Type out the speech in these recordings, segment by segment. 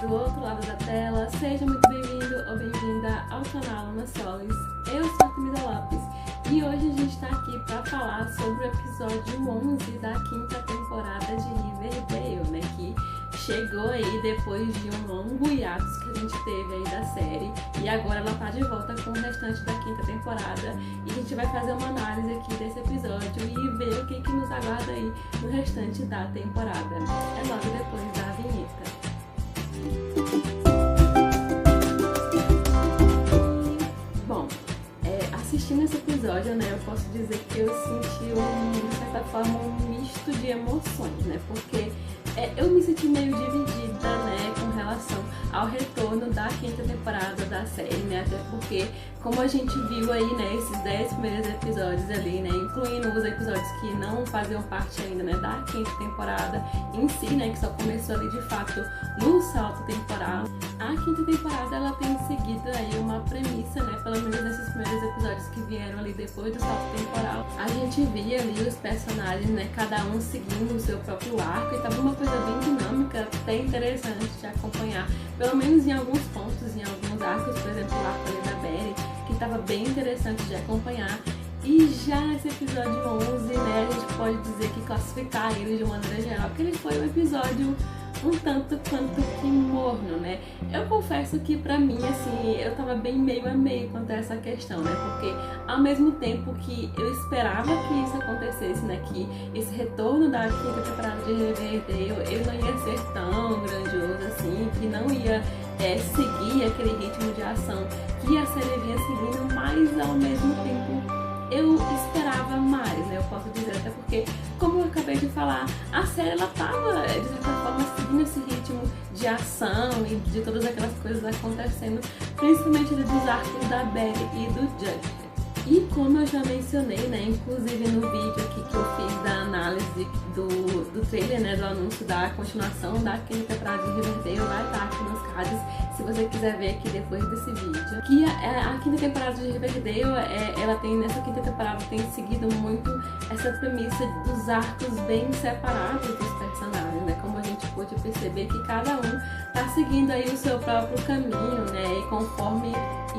do outro lado da tela, seja muito bem-vindo ou bem-vinda ao canal Ana Solis. Eu sou a Artemisa Lopes e hoje a gente está aqui para falar sobre o episódio 11 da quinta temporada de Riverdale, né, que chegou aí depois de um longo hiatus que a gente teve aí da série e agora ela tá de volta com o restante da quinta temporada e a gente vai fazer uma análise aqui desse episódio e ver o que nos aguarda aí no restante da temporada. É logo depois da vinheta. Bom, assistindo esse episódio, né, eu posso dizer que eu senti de certa forma um misto de emoções, né, porque eu me senti meio dividida, né, com relação ao retorno da quinta temporada da série, né, até porque, como a gente viu aí, né, esses 10 primeiros episódios ali, né, incluindo os episódios que não faziam parte ainda, né, da quinta temporada em si, né, que só começou ali de fato no salto temporal. A quinta temporada, ela tem seguido aí uma premissa, né, pelo menos nesses primeiros episódios que vieram ali depois do salto temporal. A gente via ali os personagens, né, cada um seguindo o seu próprio arco e tava uma coisa bem dinâmica, até interessante de acompanhar, pelo menos em alguns pontos, em alguns arcos, por exemplo, o arco ali da Betty, que estava bem interessante de acompanhar. E já esse episódio 11, né, a gente pode dizer que classificar ele de maneira geral, que ele foi um episódio um tanto quanto que morno, né? Eu confesso que pra mim, assim, eu tava bem meio a meio quanto a essa questão, né? Porque ao mesmo tempo que eu esperava que isso acontecesse, né? Que esse retorno da quinta temporada de Riverdale, ele não ia ser tão grandioso assim, que não ia seguir aquele ritmo de ação que a série vinha seguindo, mas ao mesmo tempo eu esperava mais, né? Eu posso dizer, até porque, como eu acabei de falar, a série ela tava, de certa forma, seguindo esse ritmo de ação e de todas aquelas coisas acontecendo, principalmente dos arcos da Betty e do Jughead. E como eu já mencionei, né, inclusive no vídeo aqui que eu fiz da análise do trailer, né, do anúncio da continuação da quinta temporada de Riverdale, vai estar aqui nos cards se você quiser ver aqui depois desse vídeo. Que a quinta temporada de Riverdale, nessa quinta temporada tem seguido muito essa premissa dos arcos bem separados dos personagens, né, como a gente pôde perceber que cada um tá seguindo aí o seu próprio caminho, né, e conforme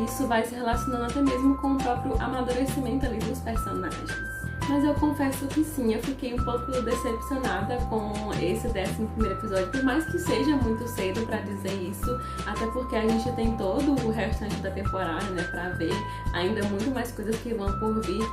isso vai se relacionando até mesmo com o próprio amadurecimento ali dos personagens. Mas eu confesso que sim, eu fiquei um pouco decepcionada com esse 11º episódio, por mais que seja muito cedo pra dizer isso, até porque a gente tem todo o restante da temporada, né, pra ver ainda muito mais coisas que vão por vir.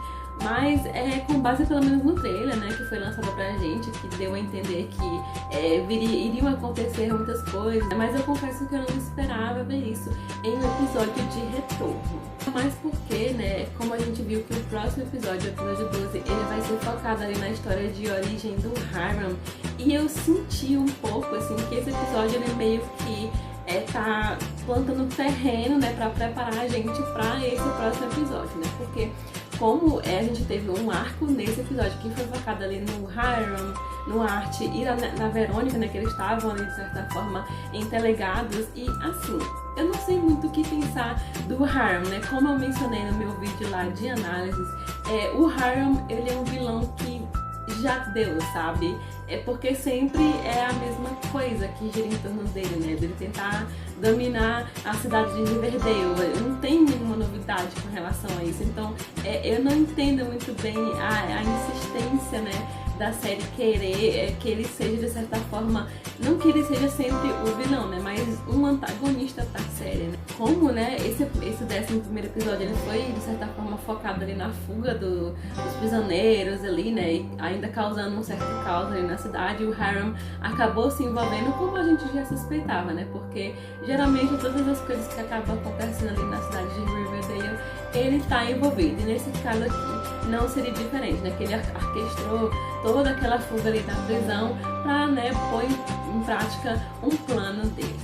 Mas com base pelo menos no trailer, né, que foi lançado pra gente, que deu a entender que iriam acontecer muitas coisas, mas eu confesso que eu não esperava ver isso em um episódio de retorno. Mas porque, né, como a gente viu que o próximo episódio, o episódio 12, ele vai ser focado ali na história de origem do Hiram, e eu senti um pouco, assim, que esse episódio ele meio que tá plantando terreno, né, pra preparar a gente pra esse próximo episódio, né, porque como a gente teve um arco nesse episódio que foi focado ali no Hiram, no Art e na Verônica, né, que eles estavam ali de certa forma entelegados, e assim, eu não sei muito o que pensar do Hiram, né, como eu mencionei no meu vídeo lá de análises, o Hiram, ele é um vilão que já deu, sabe? Porque sempre é a mesma coisa que gira em torno dele, né? Dele tentar dominar a cidade de Riverdale. Não tem nenhuma novidade com relação a isso. Então, eu não entendo muito bem a insistência, né, da série querer que ele seja, de certa forma, não que ele seja sempre o vilão, né, mas um antagonista pra série, né. Como, né, esse 11º episódio, ele foi, de certa forma, focado ali na fuga dos prisioneiros ali, né, e ainda causando um certo caos ali na cidade, o Hiram acabou se envolvendo como a gente já suspeitava, né, porque geralmente todas as coisas que acabam acontecendo ali na cidade de Riverdale, ele tá envolvido, e nesse caso aqui não seria diferente, né, que ele orquestrou toda aquela fuga ali da prisão pra, né, pôr em prática um plano dele.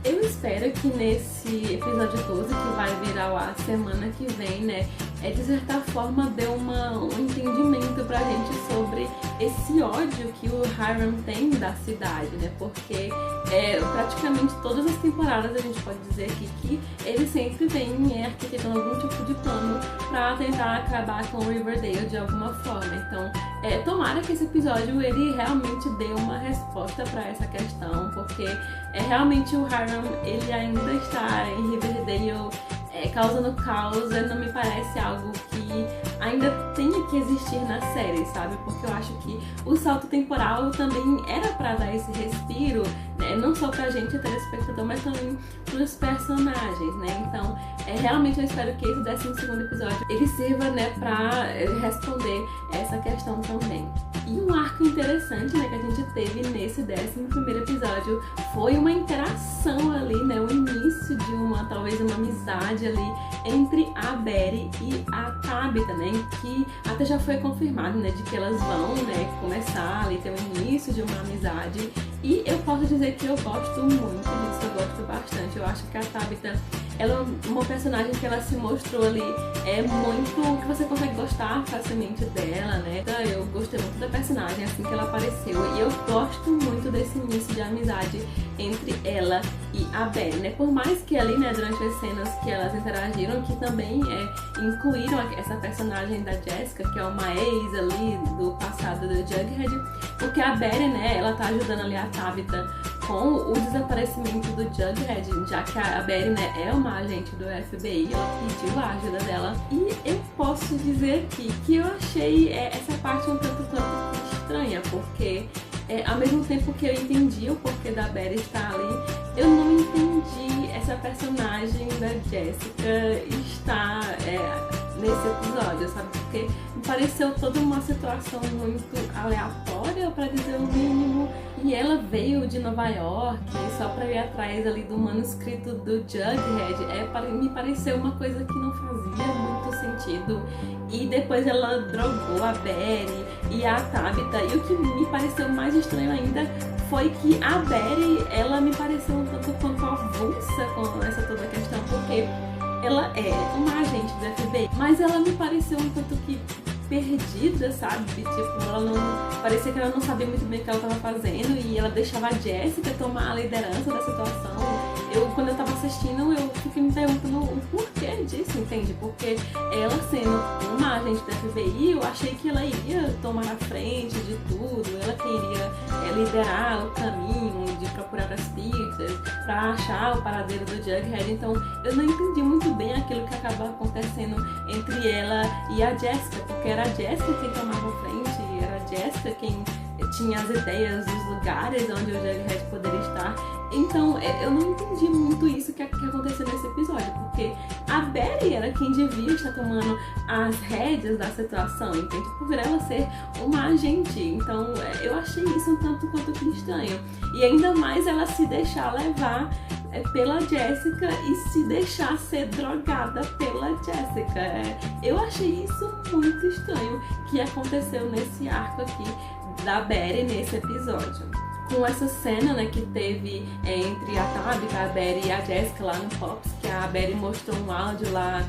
Eu espero que nesse episódio 12, que vai virar ao ar semana que vem, né, de certa forma dê um entendimento pra gente sobre esse ódio que o Hiram tem da cidade, né, porque praticamente todas as temporadas a gente pode dizer aqui que ele sempre vem arquitetando algum tipo de plano pra tentar acabar com o Riverdale de alguma forma. Então, tomara que esse episódio ele realmente dê uma resposta pra essa questão, porque realmente o Hiram, ele ainda está em Riverdale causando caos, não me parece algo que ainda tenha que existir na série, sabe? Porque eu acho que o salto temporal também era pra dar esse respiro, né? Não só pra gente, telespectador, mas também pros personagens, né? Então, realmente eu espero que esse 12º episódio, ele sirva, né, pra responder essa questão também. E um arco interessante, né, que a gente teve nesse 11º episódio foi uma interação ali, né, o início de talvez uma amizade ali entre a Betty e a Tabitha, né, que até já foi confirmado, né, de que elas vão, né, começar ali, ter o início de uma amizade. E eu posso dizer que eu gosto muito disso, eu gosto bastante. Eu acho que a Tabitha, ela é uma personagem que ela se mostrou ali, muito, que você consegue gostar facilmente dela, né? Então, eu gostei muito da personagem assim que ela apareceu, e eu gosto muito desse início de amizade entre ela e a Betty, né? Por mais que ali, né, durante as cenas que elas interagiram, que também incluíram essa personagem da Jessica, que é uma ex ali do passado do Jughead, porque a Betty, né, ela tá ajudando ali a Tabitha com o desaparecimento do Jughead, já que a Betty, né, é uma agente do FBI, ela pediu a ajuda dela. E eu posso dizer aqui que eu achei essa parte um tanto quanto estranha, porque ao mesmo tempo que eu entendi o porquê da Betty estar ali, eu não entendi essa personagem da Jessica estar nesse episódio, sabe? Porque me pareceu toda uma situação muito aleatória, para dizer o mínimo. E ela veio de Nova York só para ir atrás ali do manuscrito do Jughead. Me pareceu uma coisa que não fazia muito sentido. E depois ela drogou a Betty e a Tabitha. E o que me pareceu mais estranho ainda foi que a Betty, ela me pareceu um tanto quanto avulsa com essa toda questão, porque ela é uma agente do FBI, mas ela me pareceu um tanto que perdida, sabe? Tipo, ela não... parecia que ela não sabia muito bem o que ela estava fazendo, e ela deixava a Jessica tomar a liderança da situação. Quando eu tava assistindo, eu fiquei me perguntando o porquê disso, entende? Porque ela sendo uma agente da FBI, eu achei que ela iria tomar a frente de tudo, ela queria liderar o caminho de procurar as pistas pra achar o paradeiro do Jughead. Então eu não entendi muito bem aquilo que acaba acontecendo entre ela e a Jessica, porque era a Jessica quem tomava a frente, era a Jessica quem tinha as ideias dos lugares onde o Jughead poderia estar. Então, eu não entendi muito isso que aconteceu nesse episódio, porque a Betty era quem devia estar tomando as rédeas da situação, entende? Por ela ser uma agente. Então, eu achei isso um tanto quanto estranho. E ainda mais ela se deixar levar pela Jessica e se deixar ser drogada pela Jessica. Eu achei isso muito estranho que aconteceu nesse arco aqui da Betty nesse episódio. Com essa cena, né, que teve entre a Tabitha, a Betty e a Jessica lá no Pops, que a Betty mostrou um áudio lá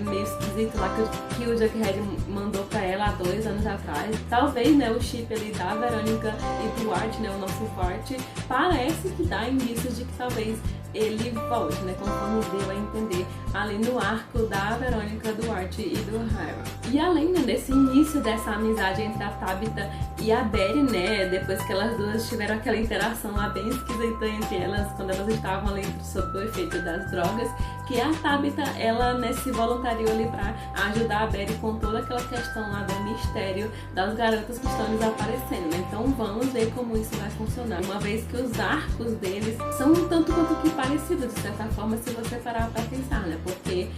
meio esquisito lá que o Jughead mandou pra ela há 2 anos atrás. Talvez, né, o chip ali da Verônica e do Art, né, o nosso Art, parece que dá indícios de que talvez ele volte, né, conforme deu a entender ali no arco da Verônica, do Art e do Hiram. E além, né, desse início dessa amizade entre a Tabitha e a Betty, né, depois que elas duas tiveram aquela interação lá bem esquisita entre elas, quando elas estavam ali sob o efeito das drogas, que a Tabitha, ela, né, se voluntariou ali pra ajudar a Betty com toda aquela questão lá do mistério das garotas que estão desaparecendo, né? Então vamos ver como isso vai funcionar, uma vez que os arcos deles são um tanto quanto que parecidos, de certa forma, se você parar pra pensar, né? Porque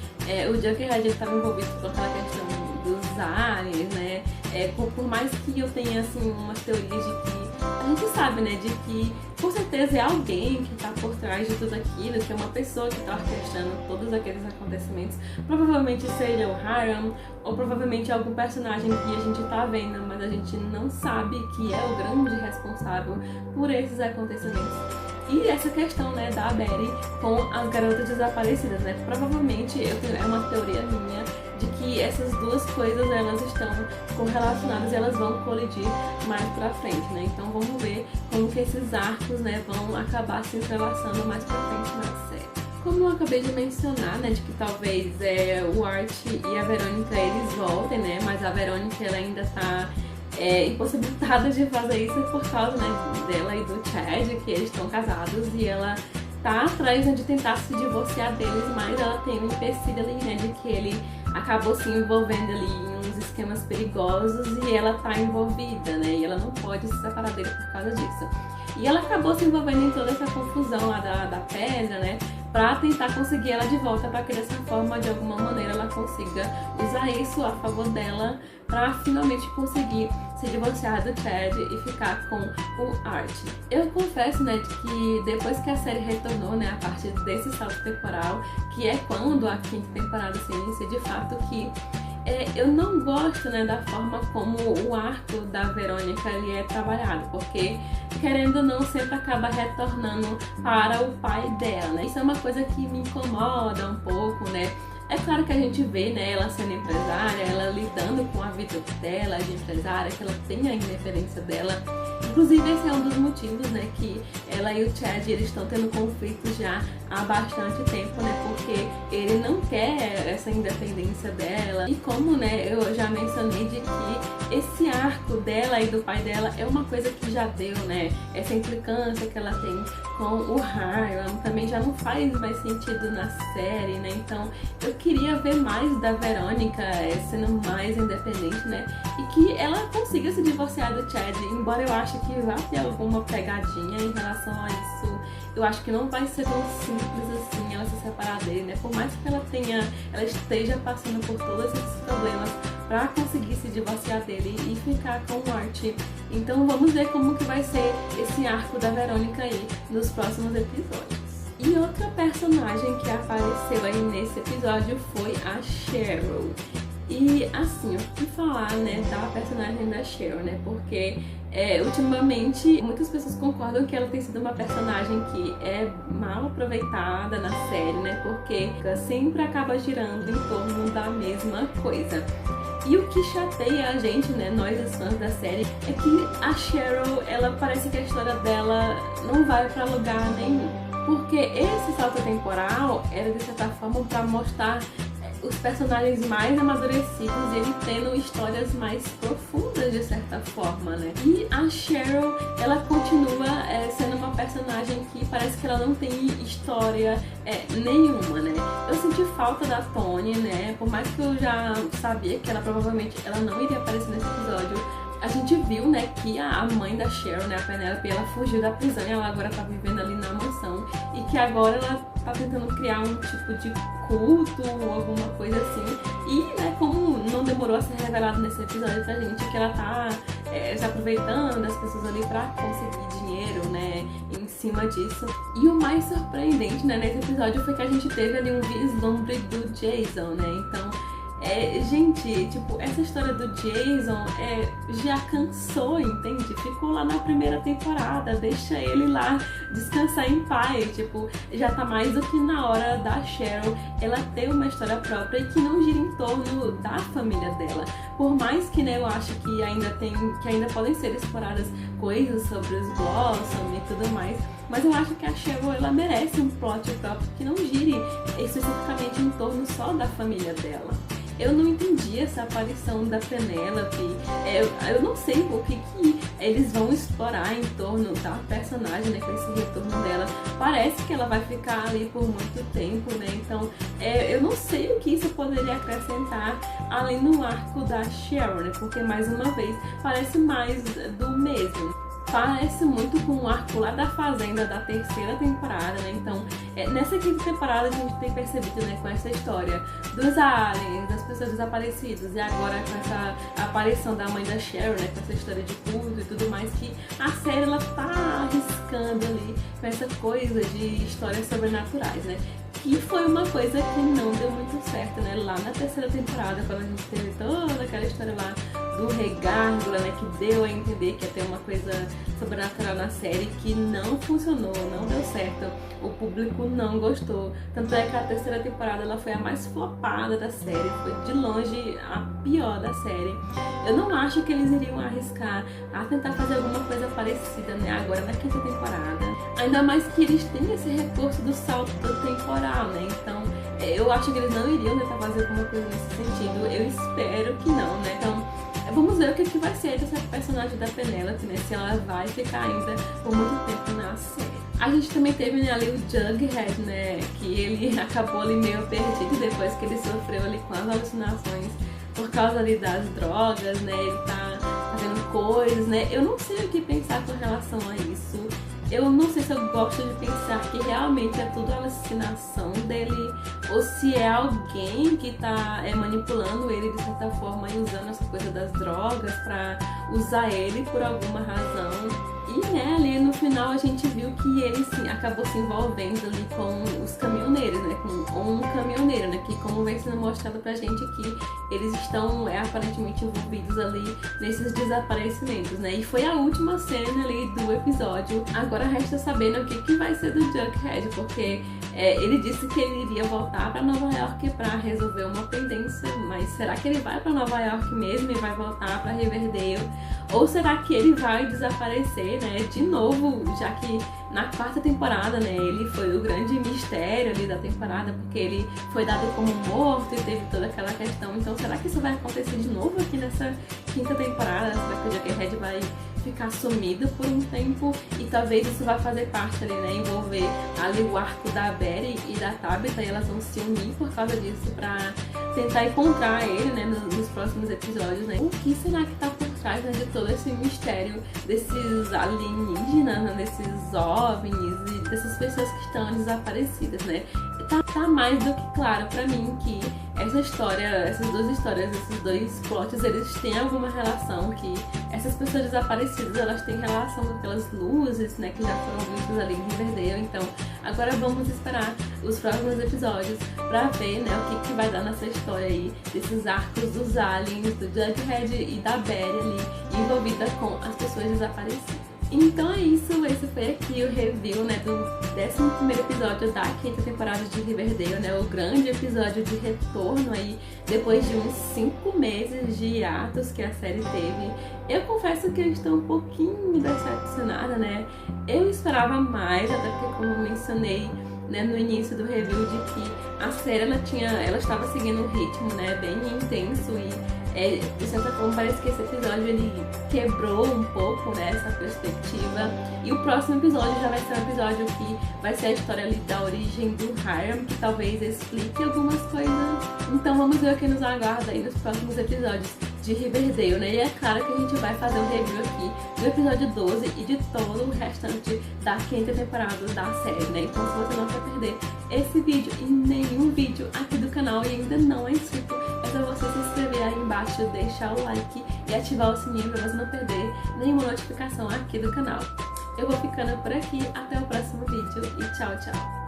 o Jughead estava envolvido com aquela questão dos aliens, né? Por mais que eu tenha, assim, umas teorias de que a gente sabe, né, de que com certeza é alguém que tá por trás de tudo aquilo, que é uma pessoa que tá orquestrando todos aqueles acontecimentos. Provavelmente seja o Hiram, ou provavelmente algum personagem que a gente tá vendo, mas a gente não sabe que é o grande responsável por esses acontecimentos. E essa questão, né, da Betty com as garotas desaparecidas, né? Provavelmente, é uma teoria minha, de que essas duas coisas, elas estão correlacionadas e elas vão colidir mais pra frente, né? Então vamos ver como que esses arcos, né, vão acabar se entrelaçando mais pra frente na série. Como eu acabei de mencionar, né, de que talvez o Art e a Verônica, eles voltem, né? Mas a Verônica, ela ainda tá impossibilitada de fazer isso por causa, né, dela e do Chad, que eles estão casados e ela tá atrás, né, de tentar se divorciar deles, mas ela tem um empecilho ali, né, de que ele acabou se envolvendo ali em uns esquemas perigosos e ela tá envolvida, né, e ela não pode se separar dele por causa disso. E ela acabou se envolvendo em toda essa confusão lá da pedra, né, pra tentar conseguir ela de volta, para que dessa forma, de alguma maneira, ela consiga usar isso a favor dela pra finalmente conseguir se divorciar do Chad e ficar com o Art. Eu confesso, né, que depois que a série retornou, né, a partir desse salto temporal, que é quando a quinta temporada se inicia, de fato que eu não gosto, né, da forma como o arco da Verônica ele é trabalhado, porque, querendo ou não, sempre acaba retornando para o pai dela, né? Isso é uma coisa que me incomoda um pouco, né? É claro que a gente vê, né, ela sendo empresária, ela lidando com a vida dela de empresária, que ela tem a independência dela. Inclusive, esse é um dos motivos, né, que ela e o Chad eles estão tendo conflitos já há bastante tempo, né, porque ele não quer essa independência dela. E como, né, eu já mencionei de que esse arco dela e do pai dela é uma coisa que já deu, né, essa implicância que ela tem com o Harlan também já não faz mais sentido na série, né, então eu queria ver mais da Verônica sendo mais independente, né, e que ela consiga se divorciar do Chad, embora eu ache que vai ter alguma pegadinha em relação a isso. Eu acho que não vai ser tão simples assim ela se separar dele, né? Por mais que ela esteja passando por todos esses problemas pra conseguir se divorciar dele e ficar com o Art. Então vamos ver como que vai ser esse arco da Verônica aí nos próximos episódios. E outra personagem que apareceu aí nesse episódio foi a Cheryl. E assim, o que falar, né, da personagem da Cheryl, né? Porque ultimamente muitas pessoas concordam que ela tem sido uma personagem que é mal aproveitada na série, né? Porque sempre acaba girando em torno da mesma coisa. E o que chateia a gente, né, nós os fãs da série, é que a Cheryl, ela parece que a história dela não vai pra lugar nenhum. Porque esse salto temporal era, de certa forma, pra mostrar os personagens mais amadurecidos e ele tendo histórias mais profundas, de certa forma, né? E a Cheryl, ela continua sendo uma personagem que parece que ela não tem história nenhuma, né? Eu senti falta da Tony, né? Por mais que eu já sabia que ela provavelmente não iria aparecer nesse episódio, a gente viu, né, que a mãe da Cheryl, né, a Penelope, ela fugiu da prisão e ela agora tá vivendo ali na mansão. E que agora ela tá tentando criar um tipo de culto ou alguma coisa assim. E, né, como não demorou a ser revelado nesse episódio pra gente, que ela tá se aproveitando das pessoas ali pra conseguir dinheiro, né, em cima disso. E o mais surpreendente, né, nesse episódio foi que a gente teve ali um vislumbre do Jason, né, então... gente, tipo, essa história do Jason já cansou, entende? Ficou lá na primeira temporada, deixa ele lá descansar em paz, tipo, já tá mais do que na hora da Cheryl ela ter uma história própria e que não gira em torno da família dela. Por mais que, né, eu acho que ainda podem ser exploradas coisas sobre os Blossom e tudo mais, mas eu acho que a Cheryl, ela merece um plot próprio que não gire especificamente em torno só da família dela. Eu não entendi essa aparição da Penelope. Eu não sei o que eles vão explorar em torno da personagem, né, com esse retorno dela. Parece que ela vai ficar ali por muito tempo, né? Então, eu não sei o que isso poderia acrescentar além do arco da Cheryl, né? Porque, mais uma vez, parece mais do mesmo. Parece muito com o arco lá da Fazenda da terceira temporada, né? Então, nessa quinta temporada a gente tem percebido, né, com essa história dos aliens, das pessoas desaparecidas e agora com essa aparição da mãe da Cheryl, né, com essa história de culto e tudo mais, que a série ela tá arriscando ali com essa coisa de histórias sobrenaturais, né? Que foi uma coisa que não deu muito certo, né? Lá na terceira temporada, quando a gente teve toda aquela história lá do Rei Gárgula, né? Que deu a entender que ia ter uma coisa sobrenatural na série, que não funcionou, não deu certo. O público não gostou. Tanto é que a terceira temporada ela foi a mais flopada da série, foi de longe a pior da série. Eu não acho que eles iriam arriscar a tentar fazer alguma coisa parecida, né? Agora na quinta temporada. Ainda mais que eles têm esse recurso do salto temporal, né? Então, eu acho que eles não iriam tentar fazer alguma coisa nesse sentido. Eu espero que não, né? Então, Vamos ver o que vai ser dessa personagem da Penélope, né? Se ela vai ficar ainda por muito tempo na série. A gente também teve, né, ali o Jughead, né? Que ele acabou ali meio perdido depois que ele sofreu ali com as alucinações por causa ali das drogas, né? Ele tá fazendo coisas, né? Eu não sei o que pensar com relação a isso. Eu não sei se eu gosto de pensar que realmente é tudo alucinação dele ou se é alguém que tá manipulando ele de certa forma e usando essa coisa das drogas pra usar ele por alguma razão. E né, ali no final a gente viu que ele sim acabou se envolvendo ali com os caminhoneiros, né? Com um caminhoneiro, né? Que como vem sendo mostrado pra gente aqui, eles estão aparentemente envolvidos ali nesses desaparecimentos, né? E foi a última cena ali do episódio. Agora resta saber, né, o que vai ser do Jughead, porque ele disse que ele iria voltar pra Nova York pra resolver uma pendência, mas será que ele vai pra Nova York mesmo e vai voltar pra Riverdale? Ou será que ele vai desaparecer, né, de novo, já que na quarta temporada, né, ele foi o grande mistério ali da temporada, porque ele foi dado como morto e teve toda aquela questão. Então será que isso vai acontecer de novo aqui nessa quinta temporada? Será que o Jughead vai ficar sumido por um tempo? E talvez isso vai fazer parte ali, né, envolver ali o arco da Betty e da Tabitha, e elas vão se unir por causa disso pra tentar encontrar ele, né, nos próximos episódios, né? O que será que tá por trás, né, de todo esse mistério desses alienígenas, né, desses OVNIs e dessas pessoas que estão desaparecidas, né? Tá mais do que claro pra mim que essa história, essas duas histórias, esses dois plots, eles têm alguma relação, que essas pessoas desaparecidas, elas têm relação com aquelas luzes, né, que já foram vistas ali em Riverdale. Então agora vamos esperar os próximos episódios pra ver, né, o que vai dar nessa história aí, desses arcos dos aliens, do Jughead e da Betty ali, envolvida com as pessoas desaparecidas. Então é isso, esse foi aqui o review, né, do 11º episódio da quinta temporada de Riverdale, né, o grande episódio de retorno aí, depois de uns 5 meses de hiatos que a série teve. Eu confesso que eu estou um pouquinho decepcionada, né, eu esperava mais, até porque como eu mencionei, né, no início do review, de que a série ela estava seguindo um ritmo, né, bem intenso e de certa forma parece que esse episódio ele quebrou um pouco, né, essa perspectiva. E o próximo episódio já vai ser um episódio que vai ser a história ali da origem do Hiram, que talvez explique algumas coisas. Então vamos ver o que nos aguarda aí nos próximos episódios de Riverdale, né? E é claro que a gente vai fazer um review aqui do episódio 12 e de todo o restante da quinta temporada da série, né? Então se você não quer perder esse vídeo e nenhum vídeo aqui do canal e ainda não é inscrito, é só você se inscrever aí embaixo, deixar o like e ativar o sininho para você não perder nenhuma notificação aqui do canal. Eu vou ficando por aqui, até o próximo vídeo e tchau, tchau!